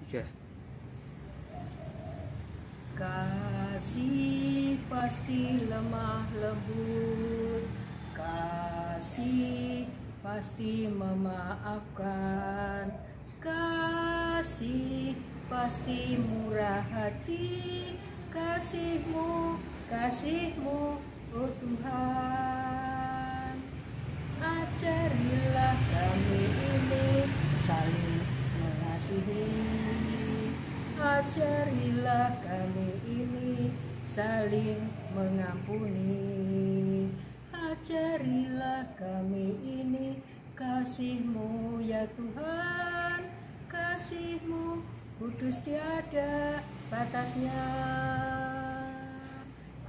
3. Kasih pasti lemah lembut, kasih pasti memaafkan, kasih pasti murah hati, kasih-Mu, oh Tuhan. Ajarilah kami ini saling mengasihi, ajarilah kami ini saling mengampuni, ajarilah kami ini kasih-Mu ya Tuhan, kasih-Mu kudus tiada batasnya.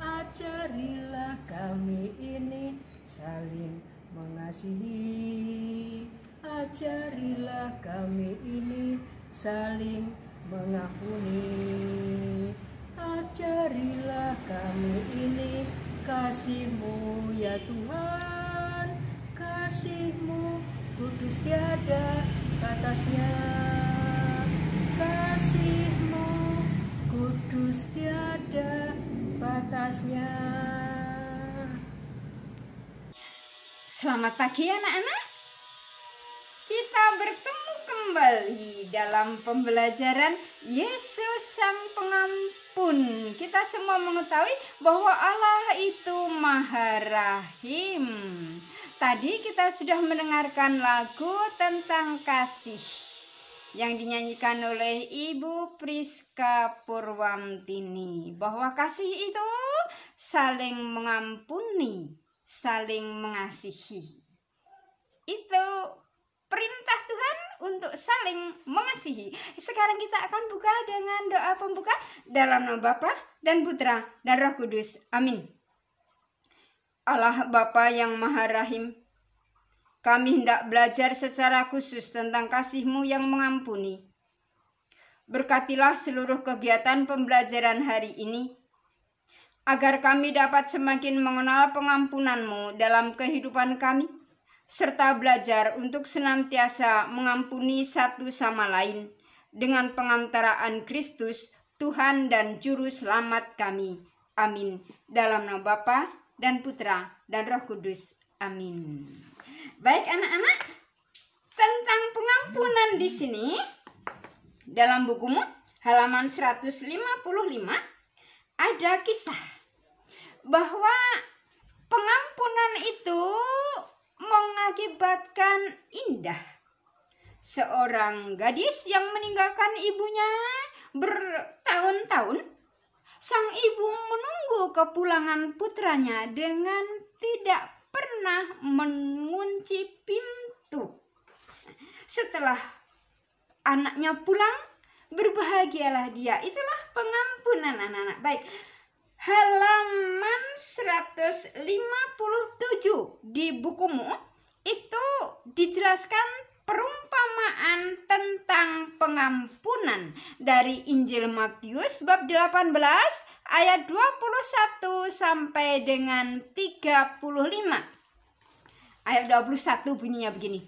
Ajarilah kami ini saling mengasihi, ajarilah kami ini saling mengampuni, ajarilah kami ini kasih-Mu ya Tuhan, kasih-Mu kudus tiada batasnya, kasih-Mu kudus tiada batasnya. Selamat pagi anak-anak. Kita bertemu kembali dalam pembelajaran Yesus Sang Pengampun. Kita semua mengetahui bahwa Allah itu Maha Rahim. Tadi kita sudah mendengarkan lagu tentang kasih yang dinyanyikan oleh Ibu Priska Purwantini, bahwa kasih itu saling mengampuni, saling mengasihi. Itu perintah Tuhan untuk saling mengasihi. Sekarang kita akan buka dengan doa pembuka dalam nama Bapa dan Putra dan Roh Kudus. Amin. Allah Bapa yang Maha Rahim, kami hendak belajar secara khusus tentang kasih-Mu yang mengampuni. Berkatilah seluruh kegiatan pembelajaran hari ini, agar kami dapat semakin mengenal pengampunan-Mu dalam kehidupan kami, serta belajar untuk senantiasa mengampuni satu sama lain dengan pengantaraan Kristus, Tuhan dan Juru Selamat kami. Amin. Dalam nama Bapa dan Putra dan Roh Kudus. Amin. Baik anak-anak, tentang pengampunan di sini dalam bukumu halaman 155 ada kisah bahwa pengampunan itu mengakibatkan indah. Seorang gadis yang meninggalkan ibunya bertahun-tahun, sang ibu menunggu kepulangan putranya dengan tidak pernah mengunci pintu. Setelah anaknya pulang, berbahagialah dia. Itulah pengampunan anak-anak. Baik, halaman 157 di bukumu itu dijelaskan perumpamaan tentang pengampunan dari Injil Matius bab 18 ayat 21 sampai dengan 35. Ayat 21 bunyinya begini.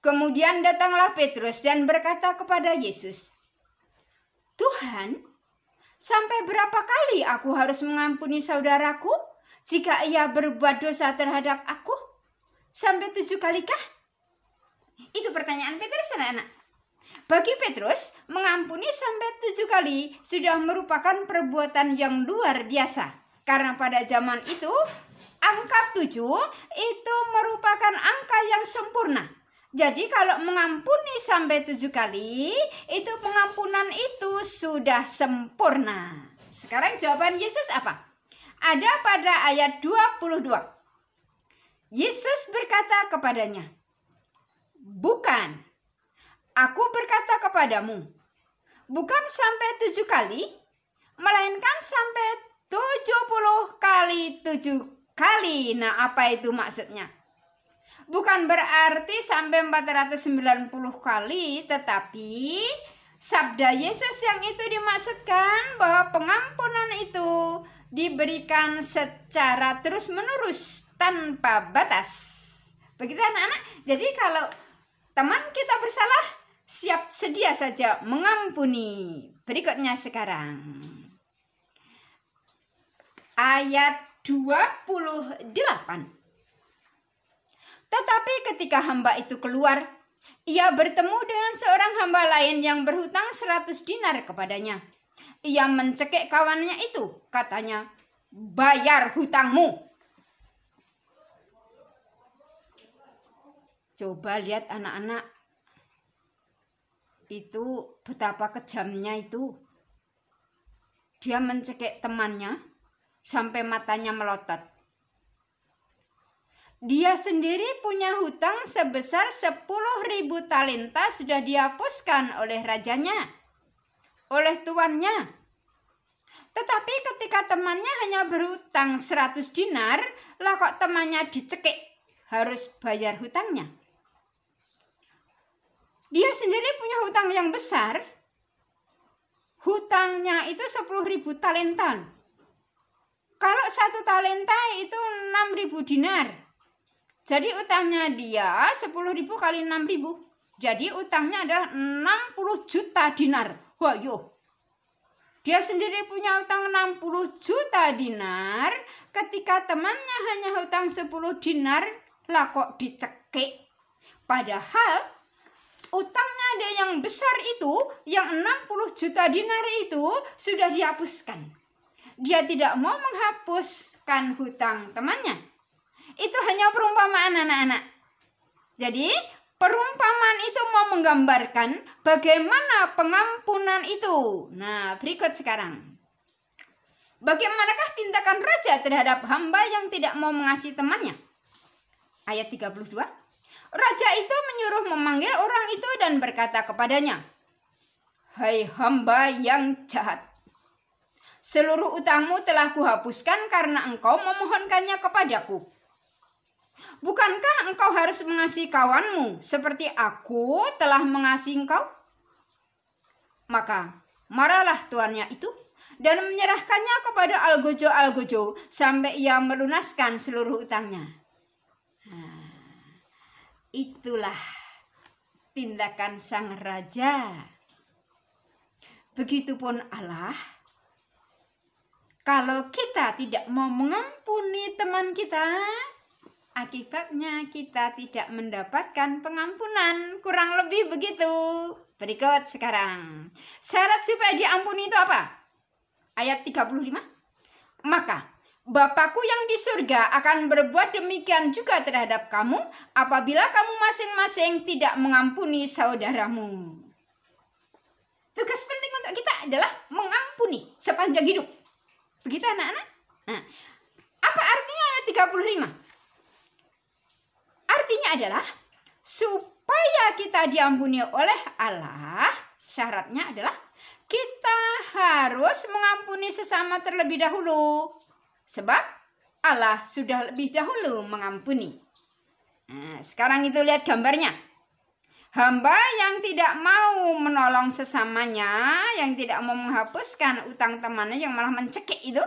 Kemudian datanglah Petrus dan berkata kepada Yesus, "Tuhan, sampai berapa kali aku harus mengampuni saudaraku jika ia berbuat dosa terhadap aku? Sampai 7 kalikah?" Itu pertanyaan Petrus anak-anak. Bagi Petrus, mengampuni sampai 7 kali sudah merupakan perbuatan yang luar biasa. Karena pada zaman itu, angka 7 itu merupakan angka yang sempurna. Jadi kalau mengampuni sampai 7 kali, itu pengampunan itu sudah sempurna. Sekarang jawaban Yesus apa? Ada pada ayat 22. Yesus berkata kepadanya, "Bukan, aku berkata kepadamu, bukan sampai 7 kali, melainkan sampai 70 kali 7 kali. Nah, apa itu maksudnya? Bukan berarti sampai 490 kali, tetapi sabda Yesus yang itu dimaksudkan bahwa pengampunan itu diberikan secara terus-menerus tanpa batas. Begitu anak-anak. Jadi kalau teman kita bersalah, siap sedia saja mengampuni. Berikutnya sekarang. Ayat 28. Tetapi ketika hamba itu keluar, ia bertemu dengan seorang hamba lain yang berhutang 100 dinar kepadanya. Ia mencekik kawannya itu, katanya, "Bayar hutangmu." Coba lihat anak-anak, itu betapa kejamnya itu. Dia mencekik temannya sampai matanya melotot. Dia sendiri punya hutang sebesar 10.000 talenta sudah dihapuskan oleh rajanya, oleh tuannya. Tetapi ketika temannya hanya berhutang 100 dinar, lah kok temannya dicekik, harus bayar hutangnya. Dia sendiri punya hutang yang besar. Hutangnya itu 10.000 talenta. Kalau 1 talenta itu 6.000 dinar. Jadi utangnya dia 10.000 kali 6.000. Jadi utangnya adalah 60 juta dinar. Wah, yo. Dia sendiri punya utang 60 juta dinar. Ketika temannya hanya hutang 10 dinar, lah kok dicekik. Padahal utangnya dia yang besar itu, yang 60 juta dinar itu sudah dihapuskan. Dia tidak mau menghapuskan hutang temannya. Itu hanya perumpamaan anak-anak. Jadi perumpamaan itu mau menggambarkan bagaimana pengampunan itu. Nah, berikut sekarang. Bagaimanakah tindakan raja terhadap hamba yang tidak mau mengasihi temannya? Ayat 32. Raja itu menyuruh memanggil orang itu dan berkata kepadanya, "Hai hamba yang jahat, seluruh utangmu telah kuhapuskan karena engkau memohonkannya kepadaku. Bukankah engkau harus mengasihi kawanmu seperti aku telah mengasihi engkau?" Maka marahlah tuannya itu dan menyerahkannya kepada algojo-algojo sampai ia melunaskan seluruh utangnya. Itulah tindakan sang raja. Begitupun Allah, kalau kita tidak mau mengampuni teman kita, akibatnya kita tidak mendapatkan pengampunan. Kurang lebih begitu. Berikut sekarang. Syarat supaya diampuni itu apa? Ayat 35. Maka Bapakku yang di surga akan berbuat demikian juga terhadap kamu apabila kamu masing-masing tidak mengampuni saudaramu. Tugas penting untuk kita adalah mengampuni sepanjang hidup. Begitu anak-anak? Nah, apa artinya ayat 35? Artinya adalah supaya kita diampuni oleh Allah, syaratnya adalah kita harus mengampuni sesama terlebih dahulu. Sebab Allah sudah lebih dahulu mengampuni. Nah, sekarang itu lihat gambarnya. Hamba yang tidak mau menolong sesamanya, yang tidak mau menghapuskan utang temannya, yang malah mencekik itu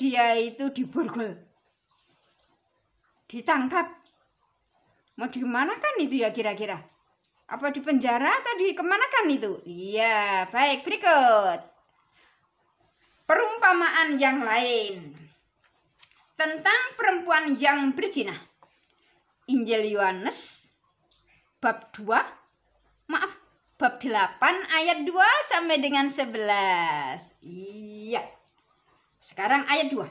dia itu diborgol, ditangkap. Mau dimanakan itu ya kira-kira? Apa di penjara atau di kemanakan itu? Iya, baik, berikut. Perumpamaan yang lain tentang perempuan yang berzina. Injil Yohanes bab 8 ayat 2 sampai dengan 11. Iya. Sekarang ayat 2.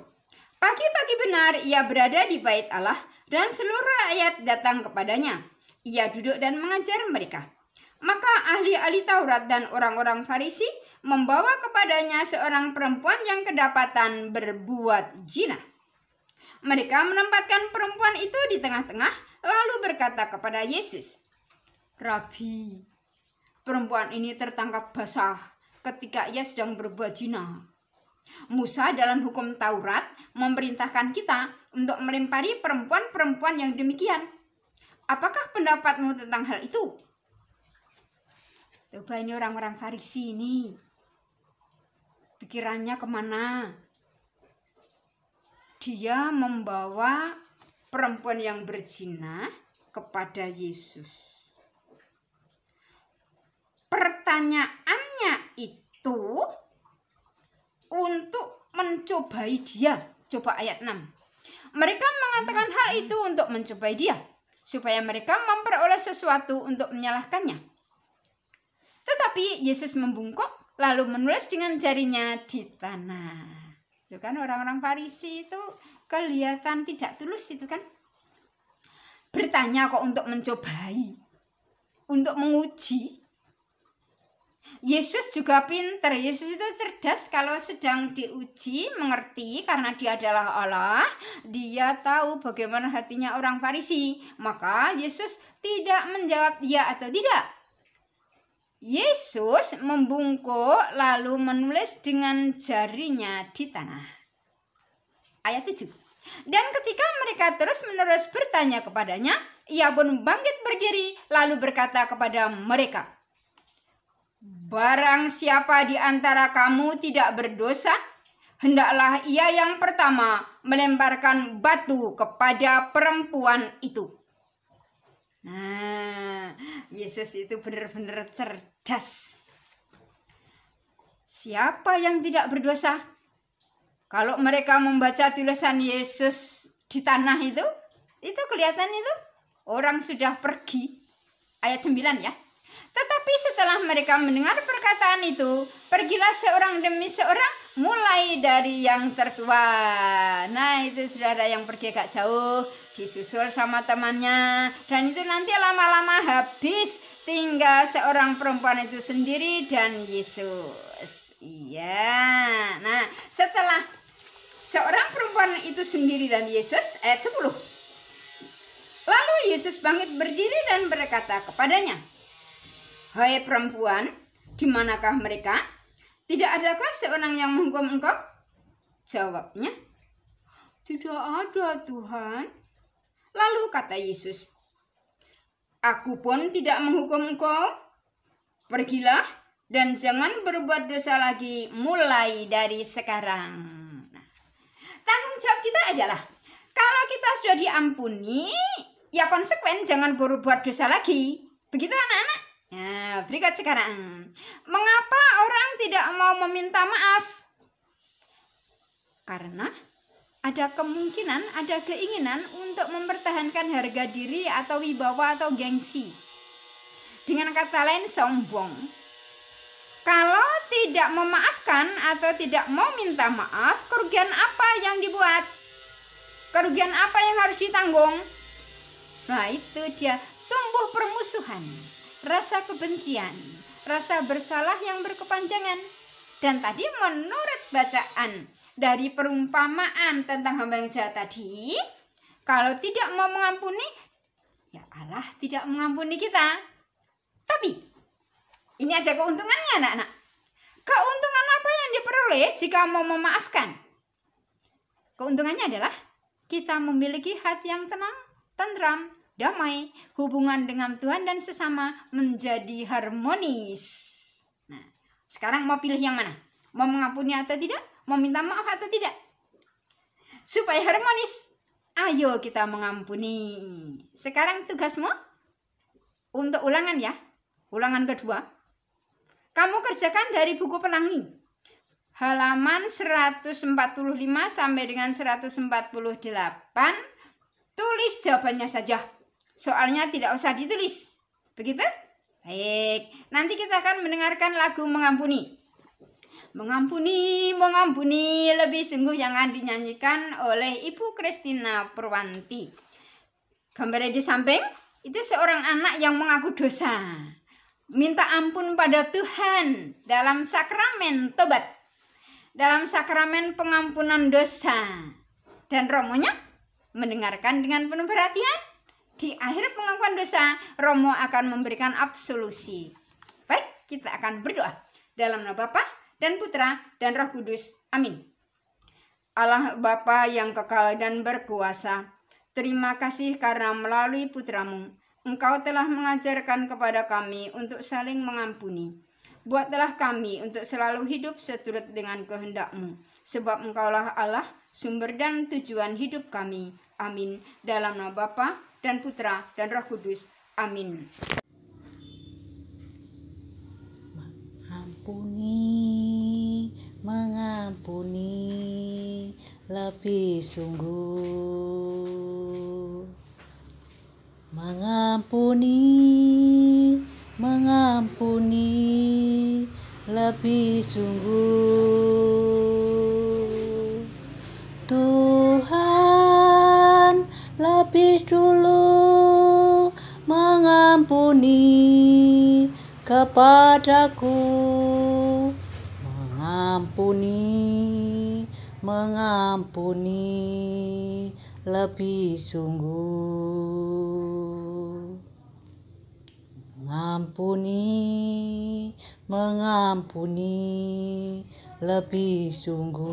Pagi-pagi benar ia berada di bait Allah dan seluruh rakyat datang kepadanya. Ia duduk dan mengajar mereka. Maka ahli-ahli Taurat dan orang-orang Farisi membawa kepadanya seorang perempuan yang kedapatan berbuat zina. Mereka menempatkan perempuan itu di tengah-tengah, lalu berkata kepada Yesus, "Rabi, perempuan ini tertangkap basah ketika ia sedang berbuat zina. Musa dalam hukum Taurat memerintahkan kita untuk melempari perempuan-perempuan yang demikian. Apakah pendapatmu tentang hal itu?" Coba ini orang-orang Farisi ini. Pikirannya kemana? Dia membawa perempuan yang berzina kepada Yesus. pertanyaannya itu untuk mencobai dia. Coba ayat 6. Mereka mengatakan hal itu untuk mencobai dia, supaya mereka memperoleh sesuatu untuk menyalahkannya. Tetapi Yesus membungkuk lalu menulis dengan jarinya di tanah. Itu kan orang-orang Farisi itu kelihatan tidak tulus itu kan. Bertanya kok untuk mencobai, untuk menguji. Yesus juga pinter. Yesus itu cerdas kalau sedang diuji, mengerti karena dia adalah Allah. Dia tahu bagaimana hatinya orang Farisi. Maka Yesus tidak menjawab ya atau tidak. Yesus membungkuk lalu menulis dengan jarinya di tanah. Ayat 7. Dan ketika mereka terus-menerus bertanya kepadanya, ia pun bangkit berdiri lalu berkata kepada mereka, barang siapa di antara kamu tidak berdosa, hendaklah ia yang pertama melemparkan batu kepada perempuan itu. Nah, Yesus itu benar-benar cerdas. Siapa yang tidak berdosa? Kalau mereka membaca tulisan Yesus di tanah itu kelihatan itu orang sudah pergi. Ayat 9 ya. Tetapi setelah mereka mendengar perkataan itu, pergilah seorang demi seorang, mulai dari yang tertua. Nah, itu sudah ada yang pergi agak jauh, disusul sama temannya. Dan itu nanti lama-lama habis, tinggal seorang perempuan itu sendiri dan Yesus. Iya. Nah, setelah seorang perempuan itu sendiri dan Yesus, ayat 10. Lalu Yesus bangkit berdiri dan berkata kepadanya, hai perempuan, di manakah mereka? Tidak adakah seorang yang menghukum engkau? Jawabnya, tidak ada Tuhan. Lalu kata Yesus, aku pun tidak menghukum engkau. Pergilah dan jangan berbuat dosa lagi mulai dari sekarang. Nah, tanggung jawab kita adalah, kalau kita sudah diampuni, ya konsekuen jangan berbuat dosa lagi. Begitu anak-anak? Nah, berikut sekarang. Mengapa orang tidak mau meminta maaf? Karena ada kemungkinan, ada keinginan untuk mempertahankan harga diri atau wibawa atau gengsi. Dengan kata lain, sombong. Kalau tidak memaafkan atau tidak mau minta maaf, kerugian apa yang dibuat? Kerugian apa yang harus ditanggung? Nah, itu dia, tumbuh permusuhan, rasa kebencian, rasa bersalah yang berkepanjangan. Dan tadi menurut bacaan dari perumpamaan tentang hamba yang jahat tadi, kalau tidak mau mengampuni, ya Allah tidak mengampuni kita. Tapi ini ada keuntungannya anak-anak. Keuntungan apa yang diperoleh jika mau memaafkan? Keuntungannya adalah kita memiliki hati yang tenang, tentram, damai, hubungan dengan Tuhan dan sesama menjadi harmonis. Nah, sekarang mau pilih yang mana? Mau mengampuni atau tidak? Mau minta maaf atau tidak? Supaya harmonis, ayo kita mengampuni. Sekarang tugasmu untuk ulangan ya. Ulangan kedua. Kamu kerjakan dari buku Pelangi. Halaman 145 sampai dengan 148. Tulis jawabannya saja. Soalnya tidak usah ditulis. Begitu? Baik. Nanti kita akan mendengarkan lagu Mengampuni. Mengampuni, mengampuni, lebih sungguh yang akan dinyanyikan oleh Ibu Christina Purwanti. Gambarnya di samping, itu seorang anak yang mengaku dosa. Minta ampun pada Tuhan dalam sakramen tobat. Dalam sakramen pengampunan dosa. Dan romonya mendengarkan dengan penuh perhatian. Di akhir pengakuan dosa, Romo akan memberikan absolusi. Baik, kita akan berdoa. Dalam nama Bapa dan Putra dan Roh Kudus. Amin. Allah Bapa yang kekal dan berkuasa, terima kasih karena melalui Putramu, Engkau telah mengajarkan kepada kami untuk saling mengampuni. Buatlah kami untuk selalu hidup seturut dengan kehendak-Mu, sebab Engkaulah Allah, sumber dan tujuan hidup kami. Amin. Dalam nama Bapa dan Putra dan Roh Kudus. Amin. mengampuni, mengampuni lebih sungguh. Mengampuni, mengampuni lebih sungguh. Tuhan lebih dulu mengampuni kepadaku, mengampuni, mengampuni lebih sungguh. Mengampuni, mengampuni lebih sungguh.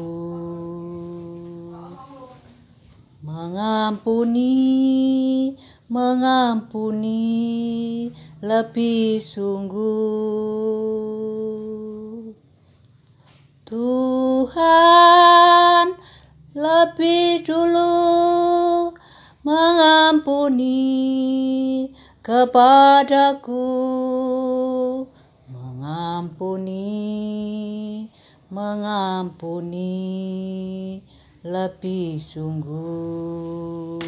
Mengampuni, mengampuni lebih sungguh. Tuhan lebih dulu mengampuni kepadaku, mengampuni, mengampuni lebih sungguh.